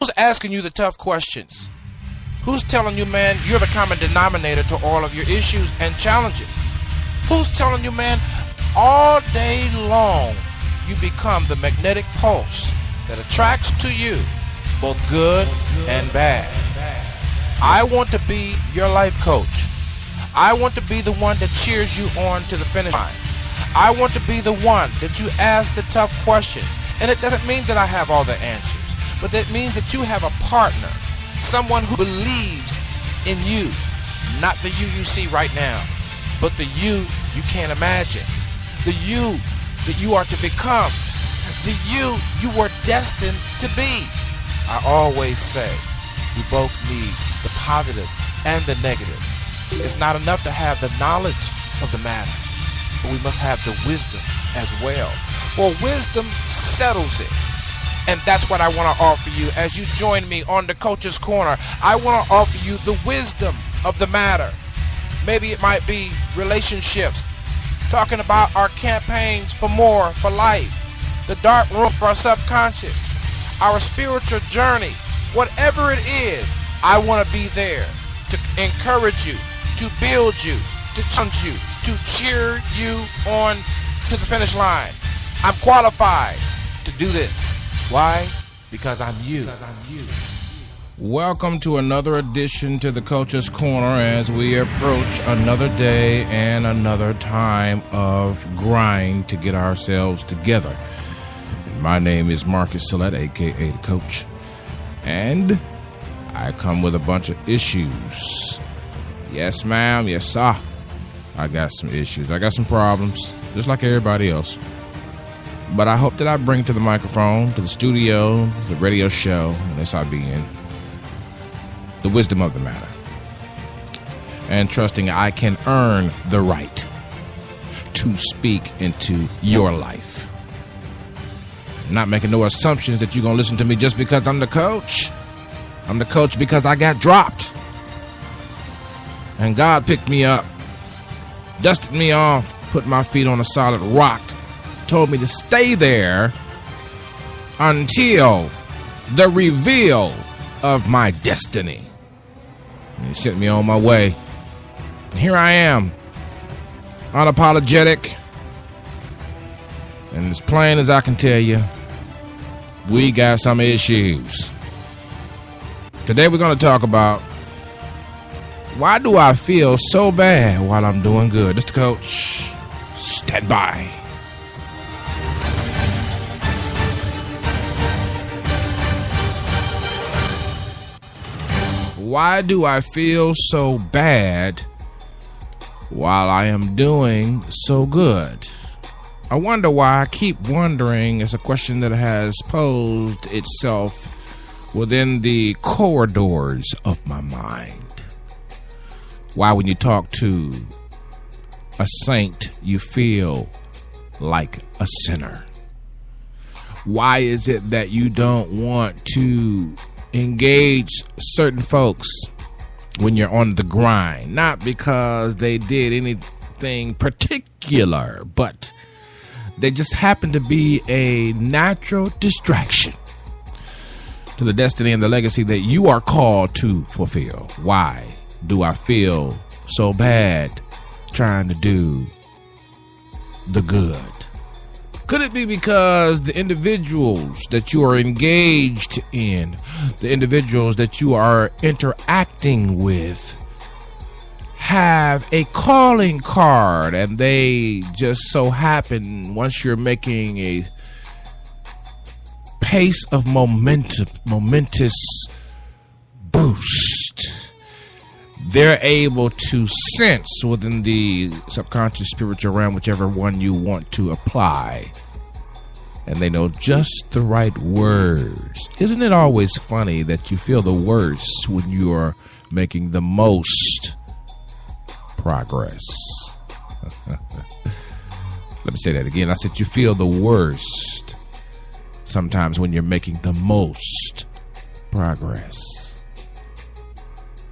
Who's asking you the tough questions? Who's telling you, man, you're the common denominator to all of your issues and challenges? Who's telling you, man, all day long you become the magnetic pulse that attracts to you both good and bad? I want to be your life coach. I want to be the one that cheers you on to the finish line. I want to be the one that you ask the tough questions. And it doesn't mean that I have all the answers, but that means that you have a partner, someone who believes in you, not the you see right now, but the you can't imagine, the you that you are to become, the you were destined to be. I always say we both need the positive and the negative. It's not enough to have the knowledge of the matter, but we must have the wisdom as well. For wisdom settles it. And that's what I want to offer you as you join me on the Coach's Corner. I want to offer you the wisdom of the matter. Maybe it might be relationships, talking about our campaigns for more, for life, the dark room of our subconscious, our spiritual journey. Whatever it is, I want to be there to encourage you, to build you, to challenge you, to cheer you on to the finish line. I'm qualified to do this. Why? Because I'm you. Welcome to another edition to the Coach's Corner as we approach another day and another time of grind to get ourselves together. My name is Marcus Sillett, a.k.a. the Coach, and I come with a bunch of issues. Yes, ma'am. Yes, sir. I got some issues. I got some problems, just like everybody else. But I hope that I bring to the microphone, to the studio, to the radio show, and SIBN, the wisdom of the matter. And trusting I can earn the right to speak into your life. Not making no assumptions that you're going to listen to me just because I'm the coach. I'm the coach because I got dropped. And God picked me up, dusted me off, put my feet on a solid rock, told me to stay there until the reveal of my destiny. And he sent me on my way. And here I am, unapologetic. And as plain as I can tell you, we got some issues. Today we're going to talk about why do I feel so bad while I'm doing good? Mr. Coach, stand by. Why do I feel so bad while I am doing so good? I wonder why. I keep wondering. It's a question that has posed itself within the corridors of my mind. Why, when you talk to a saint, you feel like a sinner? Why is it that you don't want to engage certain folks when you're on the grind? Not because they did anything particular, but they just happen to be a natural distraction to the destiny and the legacy that you are called to fulfill. Why do I feel so bad trying to do the good? Could it be because the individuals that you are engaged in, the individuals that you are interacting with, have a calling card and they just so happen, once you're making a pace of momentous boost, they're able to sense within the subconscious spiritual realm, whichever one you want to apply, and they know just the right words. Isn't it always funny that you feel the worst when you are making the most progress? Let me say that again. I said you feel the worst sometimes when you're making the most progress.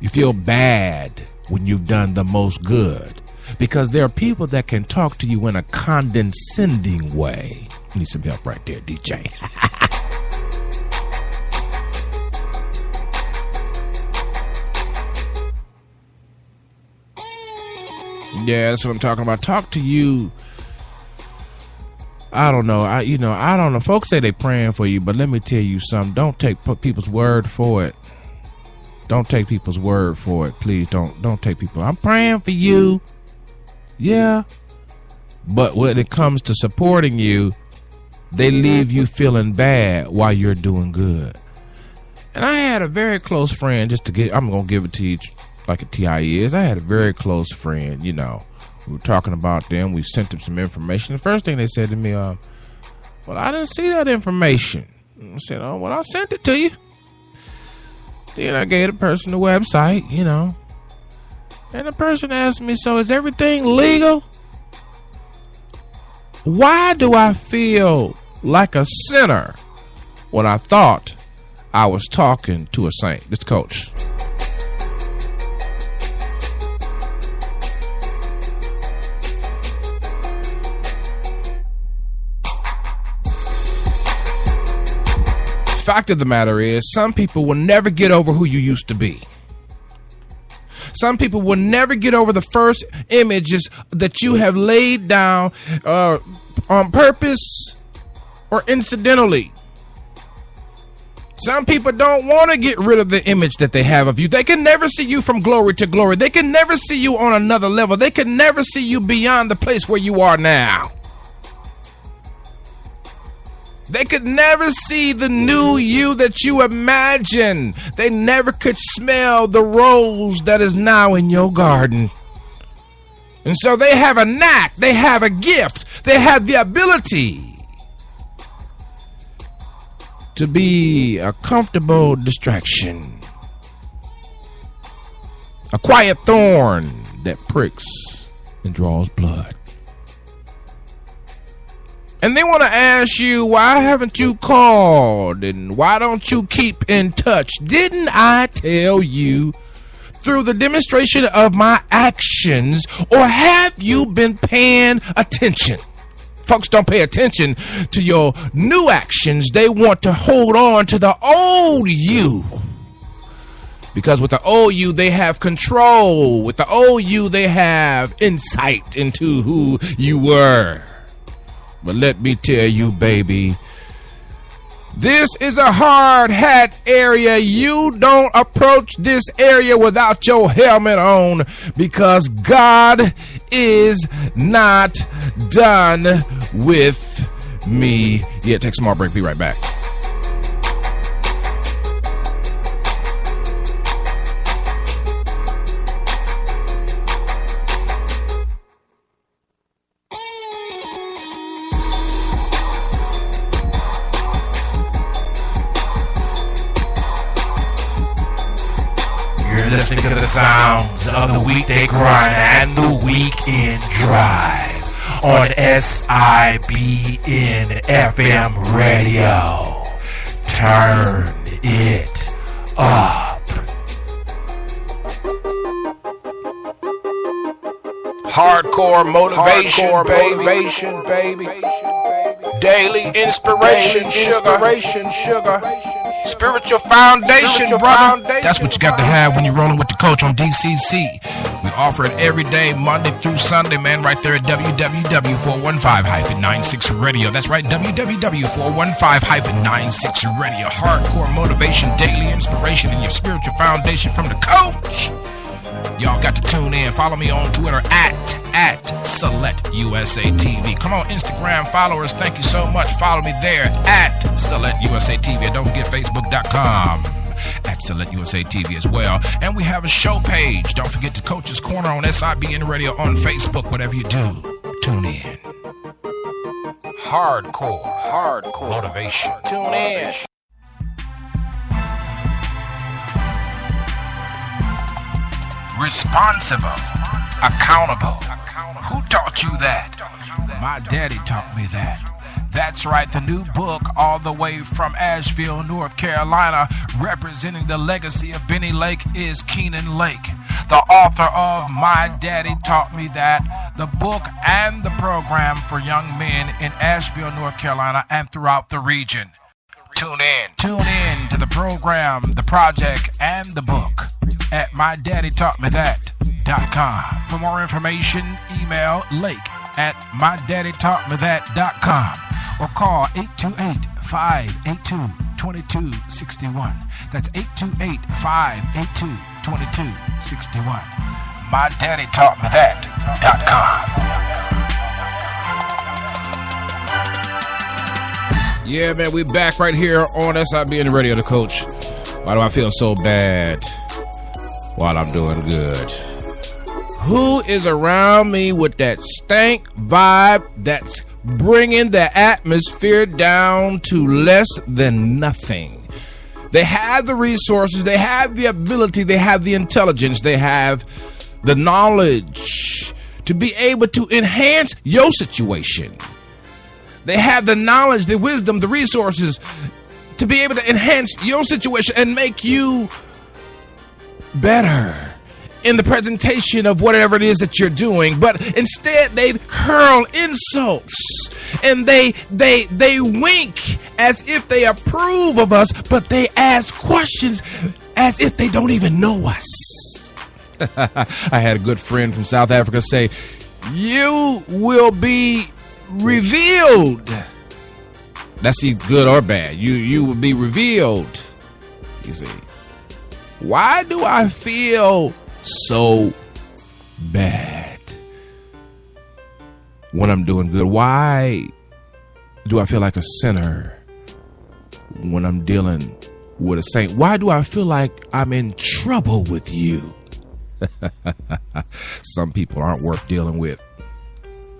You feel bad when you've done the most good, because there are people that can talk to you in a condescending way. Need some help right there, DJ. Yeah, that's what I'm talking about. Talk to you. I don't know. I don't know. Folks say they praying for you, but let me tell you something. Don't take people's word for it. Don't take people's word for it. Please don't take people. I'm praying for you. Yeah. But when it comes to supporting you, they leave you feeling bad while you're doing good. And I had a very close friend, I'm going to give it to you like a TI is. I had a very close friend, we were talking about them. We sent them some information. The first thing they said to me, well, I didn't see that information. I said, oh, well, I sent it to you. Then I gave the person the website, and the person asked me, so is everything legal? Why do I feel like a sinner when I thought I was talking to a saint? This coach. Fact of the matter is, some people will never get over who you used to be. Some people will never get over the first images that you have laid down on purpose or incidentally. Some people don't want to get rid of the image that they have of you. They can never see you from glory to glory. They can never see you on another level. They can never see you beyond the place where you are now. They could never see the new you that you imagine. They never could smell the rose that is now in your garden. And so they have a knack, they have a gift, they have the ability to be a comfortable distraction, a quiet thorn that pricks and draws blood. And they want to ask you, why haven't you called? And why don't you keep in touch? Didn't I tell you through the demonstration of my actions, or have you been paying attention? Folks don't pay attention to your new actions. They want to hold on to the old you. Because with the old you, they have control. With the old you, they have insight into who you were. But let me tell you, baby, this is a hard hat area. You don't approach this area without your helmet on, because God is not done with me. Yeah, take a small break. Be right back. Listening to the sounds of the weekday grind and the weekend drive on SIBN FM radio. Turn it up. Hardcore motivation, baby. Daily inspiration, sugar. Spiritual foundation, brother. That's what you got to have when you're rolling with the coach on DCC. We offer it every day, Monday through Sunday, man, right there at www.415-96 radio. That's right, www.415-96 radio. Hardcore motivation, daily inspiration, and your spiritual foundation from the coach. Y'all got to tune in. Follow me on Twitter at SelectUSATV. Come on, Instagram followers. Thank you so much. Follow me there at SelectUSATV. And don't forget Facebook.com at SelectUSATV as well. And we have a show page. Don't forget the Coach's Corner on SIBN Radio on Facebook. Whatever you do, tune in. Hardcore motivation. Tune in. Responsible, accountable. Who taught you that? My daddy taught me that. That's right, the new book, all the way from Asheville, North Carolina, representing the legacy of Benny Lake, is Keenan Lake, the author of My Daddy Taught Me That, the book and the program for young men in Asheville, North Carolina, and throughout the region. Tune in to the program, the project, and the book at MyDaddyTaughtMeThat.com. lake@mydaddytaught.com. For more information, email lake@mydaddytaughtmethat.com or call 828-582-2261. That's 828-582-2261. mydaddytaughtmethat.com. Yeah, man, we back right here on SIBN Radio, the coach. Why do I feel so bad while I'm doing good? Who is around me with that stank vibe that's bringing the atmosphere down to less than nothing? They have the resources, they have the ability, they have the intelligence, they have the knowledge to be able to enhance your situation. They have the knowledge, the wisdom, the resources to be able to enhance your situation and make you better in the presentation of whatever it is that you're doing. But instead they hurl insults and they wink as if they approve of us, but they ask questions as if they don't even know us. I had a good friend from South Africa say, "You will be revealed." That's either good or bad. You will be revealed. You see, why do I feel so bad when I'm doing good? Why do I feel like a sinner when I'm dealing with a saint? Why do I feel like I'm in trouble with you? Some people aren't worth dealing with.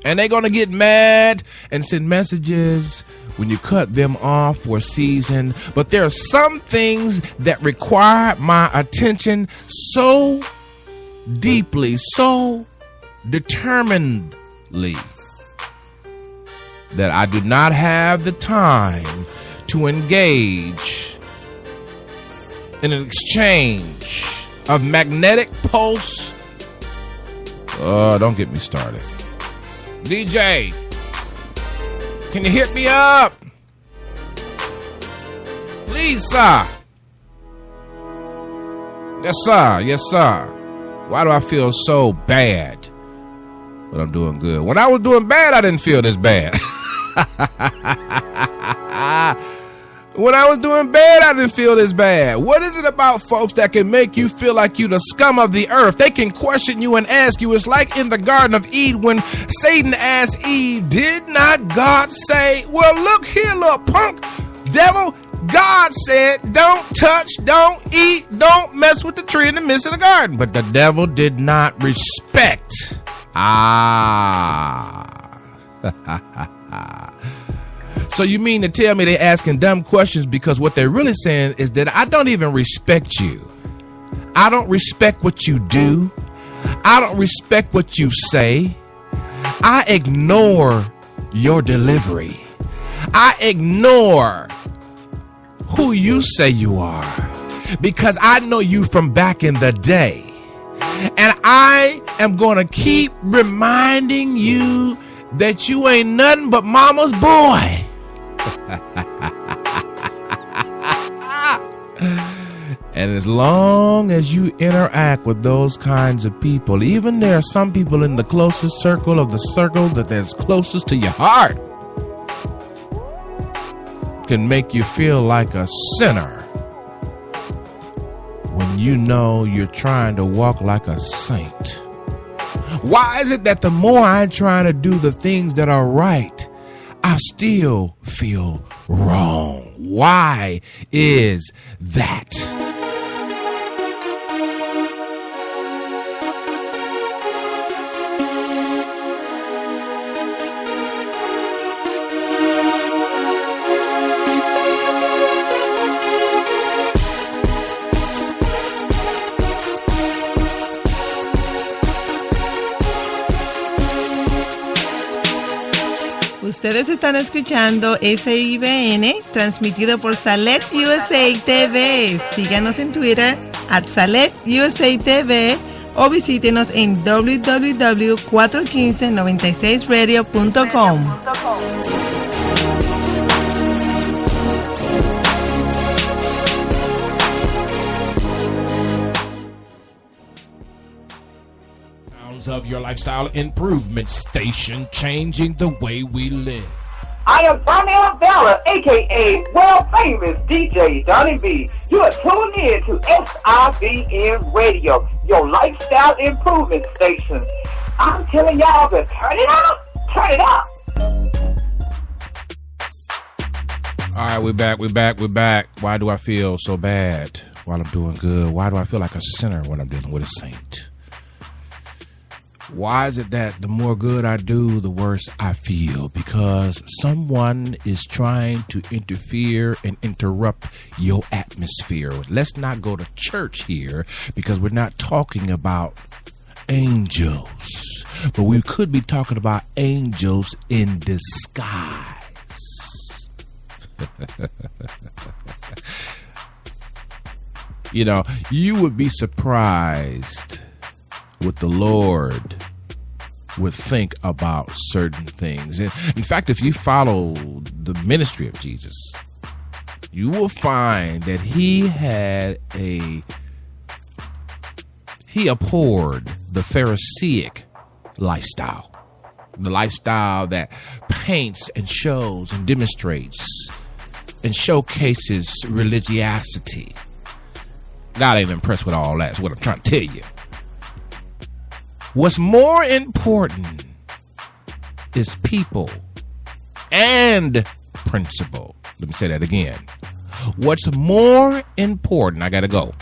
And they're going to get mad and send messages when you cut them off for a season. But there are some things that require my attention so deeply, so determinedly, that I do not have the time to engage in an exchange of magnetic pulse. Don't get me started. DJ, can you hit me up? Please, sir. Yes, sir. Yes, sir. Why do I feel so bad when I'm doing good? When I was doing bad, I didn't feel this bad. When I was doing bad, I didn't feel this bad. What is it about folks that can make you feel like you the scum of the earth? They can question you and ask you. It's like in the Garden of Eden when Satan asked Eve, "Did not God say?" "Well, look here, little punk devil. God said, don't touch, don't eat, don't mess with the tree in the midst of the garden." But the devil did not respect. So you mean to tell me they're asking dumb questions because what they're really saying is that I don't even respect you. I don't respect what you do. I don't respect what you say. I ignore your delivery. I ignore who you say you are because I know you from back in the day. And I am going to keep reminding you that you ain't nothing but mama's boy. And as long as you interact with those kinds of people, even there are some people in the closest circle of the circle that's closest to your heart, can make you feel like a sinner when you know you're trying to walk like a saint. Why is it that the more I try to do the things that are right, I still feel wrong? Why is that? Ustedes están escuchando SIBN, transmitido por Salet USA TV. Síganos en Twitter @SaletUSATV o visítenos en www.41596radio.com. sounds of your lifestyle improvement station, changing the way we live. I am Donnell Bella, a.k.a. world-famous DJ Donnie B. You are tuned in to SIBN Radio, your lifestyle improvement station. I'm telling y'all to turn it up. Turn it up. All right, we're back. Why do I feel so bad while I'm doing good? Why do I feel like a sinner when I'm dealing with a saint? Why is it that the more good I do, the worse I feel? Because someone is trying to interfere and interrupt your atmosphere. Let's not go to church here because we're not talking about angels. But we could be talking about angels in disguise. You know, you would be surprised what the Lord would think about certain things. And in fact, if you follow the ministry of Jesus, you will find that he abhorred the Pharisaic lifestyle, the lifestyle that paints and shows and demonstrates and showcases religiosity. God ain't impressed with all that. That's what I'm trying to tell you. What's more important is people and principle. Let me say that again. What's more important, I gotta go,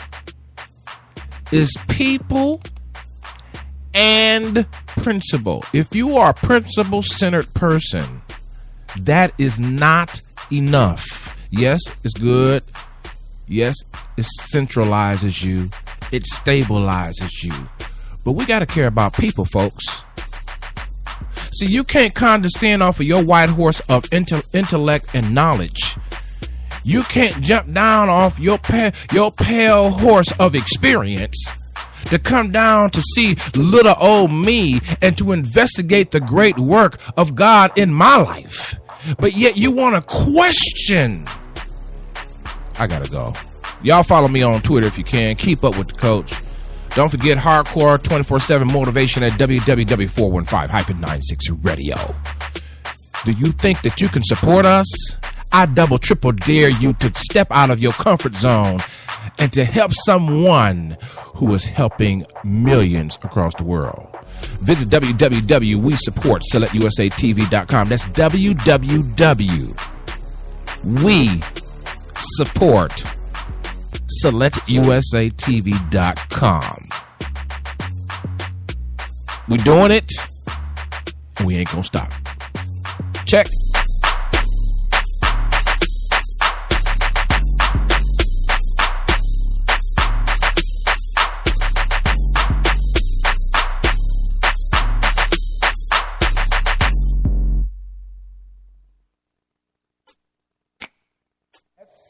is people and principle. If you are a principle-centered person, that is not enough. Yes, it's good. Yes, it centralizes you. It stabilizes you. But we got to care about people, folks. See, you can't condescend off of your white horse of intellect and knowledge. You can't jump down off your pale horse of experience to come down to see little old me and to investigate the great work of God in my life. But yet you want to question. I got to go. Y'all follow me on Twitter if you can. Keep up with the coach. Don't forget hardcore 24/7 motivation at www.415-96radio. Do you think that you can support us? I double triple dare you to step out of your comfort zone and to help someone who is helping millions across the world. Visit www.WeSupportSelectUSATV.com. That's www.WeSupportSelectUSATV.com. We doing it, and we ain't gonna stop. Check.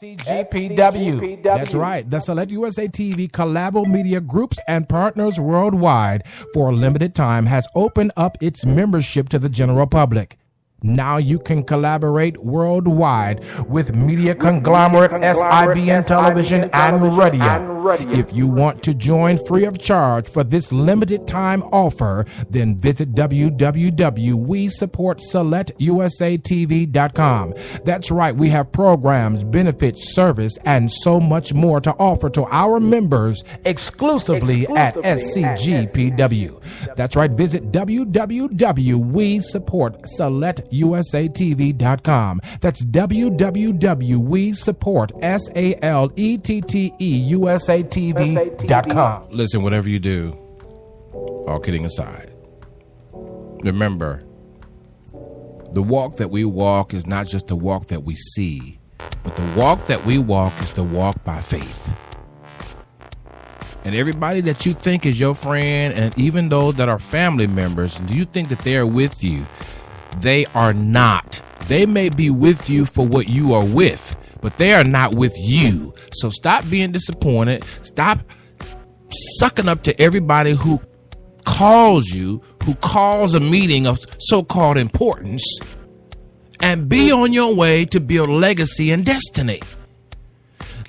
CGPW. That's right. The Select USA TV Collabo Media Groups and Partners Worldwide for a limited time has opened up its membership to the general public. Now you can collaborate worldwide with media conglomerate SIBN Television and Radio. If you want to join free of charge for this limited time offer, then visit www.WeSupportSelectUSATV.com. That's right, we have programs, benefits, service, and so much more to offer to our members exclusively at SCGPW. That's right, visit www.WeSupportSelectUSATV.com. That's www.WeSupportSelectUSATV.com. Listen, whatever you do, all kidding aside, remember, the walk that we walk is not just the walk that we see, but the walk that we walk is the walk by faith. And everybody that you think is your friend, and even those that are family members, do you think that they are with you? They are not. They may be with you for what you are with, but they are not with you. So stop being disappointed. Stop sucking up to everybody who calls you, who calls a meeting of so-called importance, and be on your way to build legacy and destiny.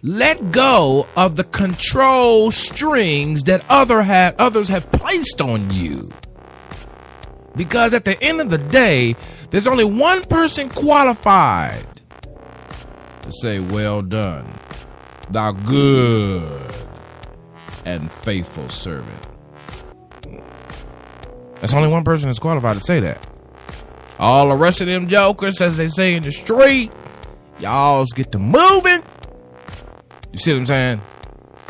Let go of the control strings that others have placed on you. Because at the end of the day, there's only one person qualified to say, well done, thou good and faithful servant. That's only one person that's qualified to say that. All the rest of them jokers, as they say in the street, y'all's get to moving. You see what I'm saying?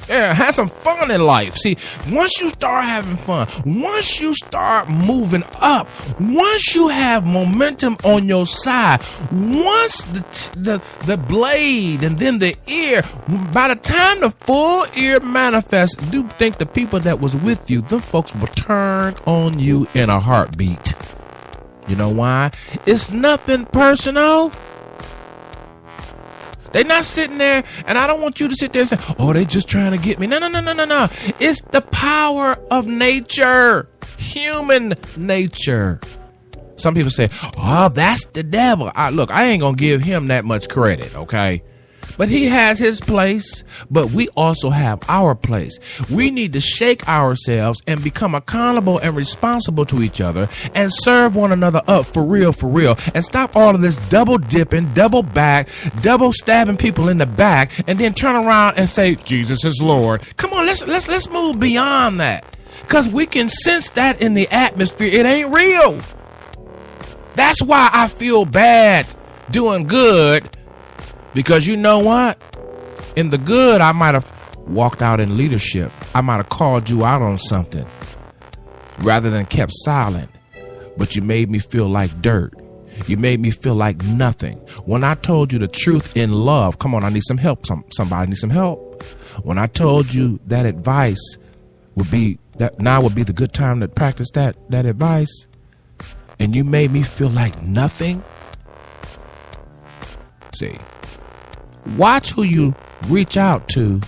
Yeah, have some fun in life. See, once you start having fun, once you start moving up, once you have momentum on your side, once the blade and then the ear, by the time the full ear manifests, do think the people that was with you, them folks will turn on you in a heartbeat. You know why? It's nothing personal. They're not sitting there, and I don't want you to sit there and say, oh, they just trying to get me. No. It's the power of nature, human nature. Some people say, oh, that's the devil. Look, I ain't going to give him that much credit, okay? But he has his place, but we also have our place. We need to shake ourselves and become accountable and responsible to each other and serve one another up for real, and stop all of this double dipping, double back, double stabbing people in the back, and then turn around and say, Jesus is Lord. Come on, let's move beyond that, because we can sense that in the atmosphere. It ain't real. That's why I feel bad doing good. Because you know what? In the good, I might have walked out in leadership. I might have called you out on something rather than kept silent. But you made me feel like dirt. You made me feel like nothing. When I told you the truth in love, come on, I need some help. Somebody needs some help. When I told you that advice would be, that now would be the good time to practice that advice, and you made me feel like nothing. See. Watch who you reach out to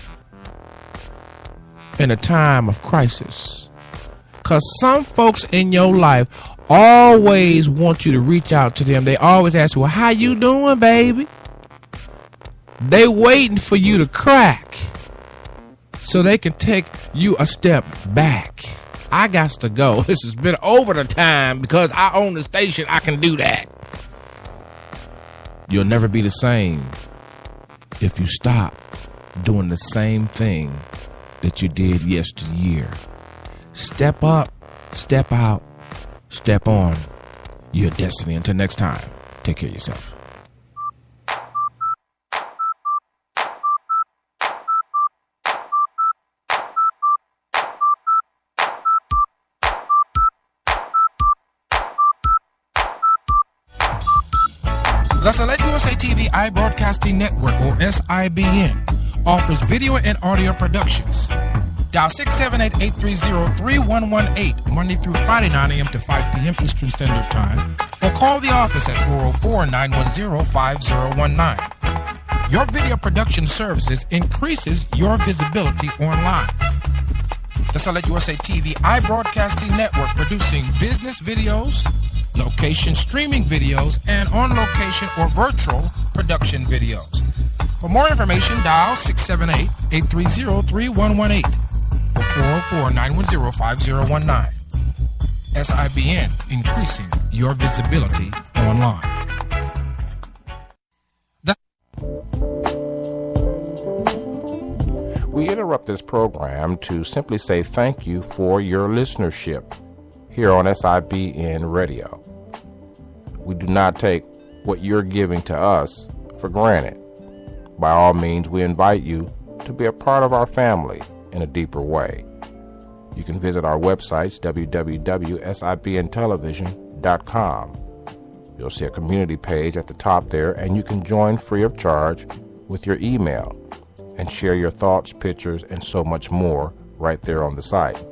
in a time of crisis. Because some folks in your life always want you to reach out to them. They always ask you, well, how you doing, baby? They waiting for you to crack so they can take you a step back. I got to go. This has been over the time because I own the station. I can do that. You'll never be the same if you stop doing the same thing that you did yesteryear. Step up, step out, step on your destiny. Until next time, take care of yourself. The Select USA TV iBroadcasting Network, or SIBN, offers video and audio productions. Dial 678-830-3118, Monday through Friday, 9 a.m. to 5 p.m. Eastern Standard Time, or call the office at 404-910-5019. Your video production services increases your visibility online. The Select USA TV iBroadcasting Network, producing business videos, location streaming videos, and on-location or virtual production videos. For more information, dial 678-830-3118 or 404-910-5019. SIBN, increasing your visibility online. We interrupt this program to simply say thank you for your listenership here on SIBN Radio. We do not take what you're giving to us for granted. By all means, we invite you to be a part of our family in a deeper way. You can visit our websites, www.sibntelevision.com. You'll see a community page at the top there, and you can join free of charge with your email and share your thoughts, pictures, and so much more right there on the site.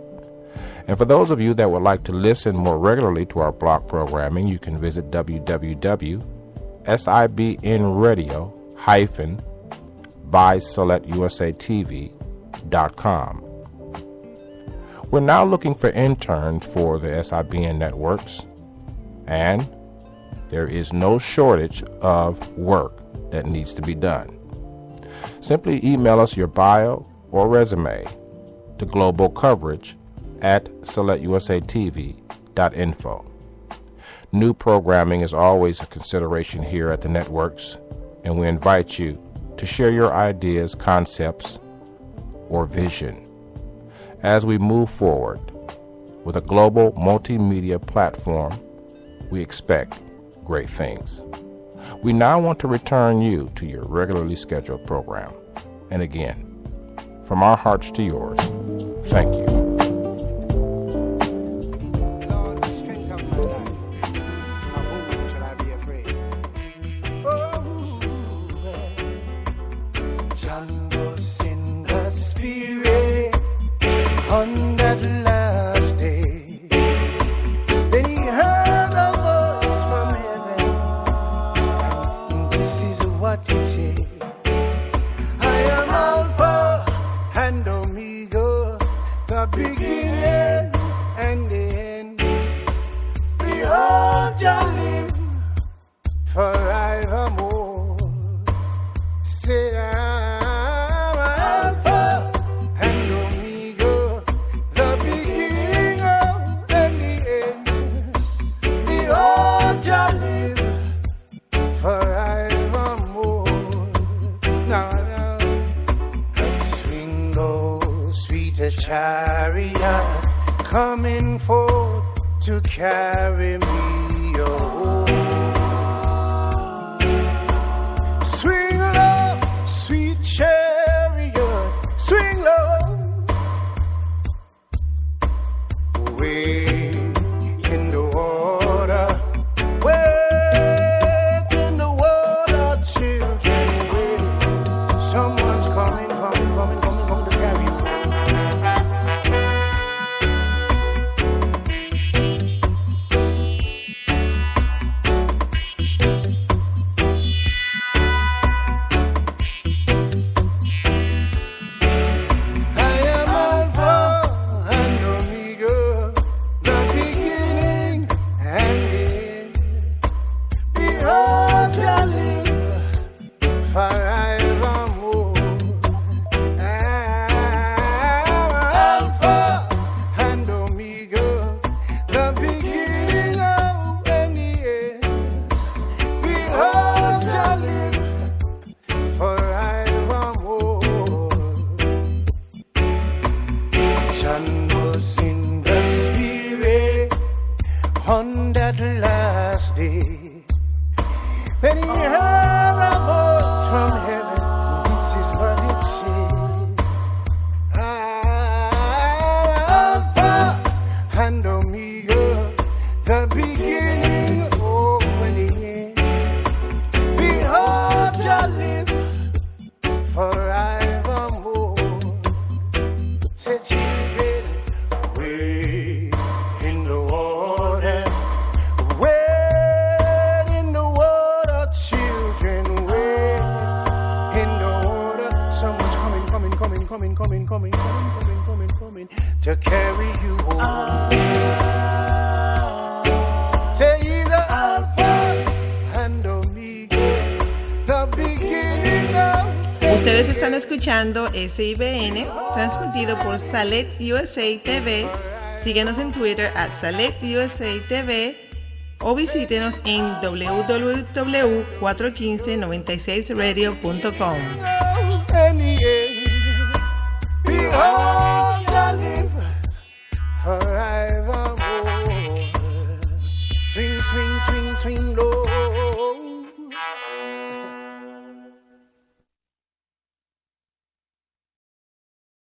And for those of you that would like to listen more regularly to our block programming, you can visit www.sibnradio-by-selectusatv.com. We're now looking for interns for the SIBN networks, and there is no shortage of work that needs to be done. Simply email us your bio or resume to globalcoverage@selectusatv.info. New programming is always a consideration here at the networks, and we invite you to share your ideas, concepts, or vision. As we move forward with a global multimedia platform, we expect great things. We now want to return you to your regularly scheduled program. And again, from our hearts to yours, thank you. Lord, the strength of my life, of whom shall I be afraid? Oh, John was in the Spirit on that last day. Then he heard a voice from heaven, and this is what it said. I am Alpha and Omega, the beginning and the end. Behold, you live forevermore. Say, I'm Alpha and Omega, the beginning and the end. Behold, you live forevermore. Now, swing low, sweet chariot, coming forth to carry me home. Swing low, sweet chariot, swing low, way in the water, way in the water, children, way. Someone's coming to carry you. I am Alpha and Omega, the beginning and the end. Behold, you live forevermore. Alpha and Omega, the beginning and the end. Behold, you live forevermore. John was in the Spirit on that last day. Then he heard a voice from heaven. This is what it said. Alpha and Omega, the beginning, oh, and the end. Behold, you live forevermore. Said children, way in the water, way in the water, children, way in the water. Someone's coming to carry you home. Say either Alpha and Omega, the beginning of. Ustedes están escuchando SIBN, transmitido por Salet USA TV. Síguenos en Twitter @Salet USA TV o visítenos en www.41596radio.com. Behold, you live forevermore. Swing, swing, swing, swing low.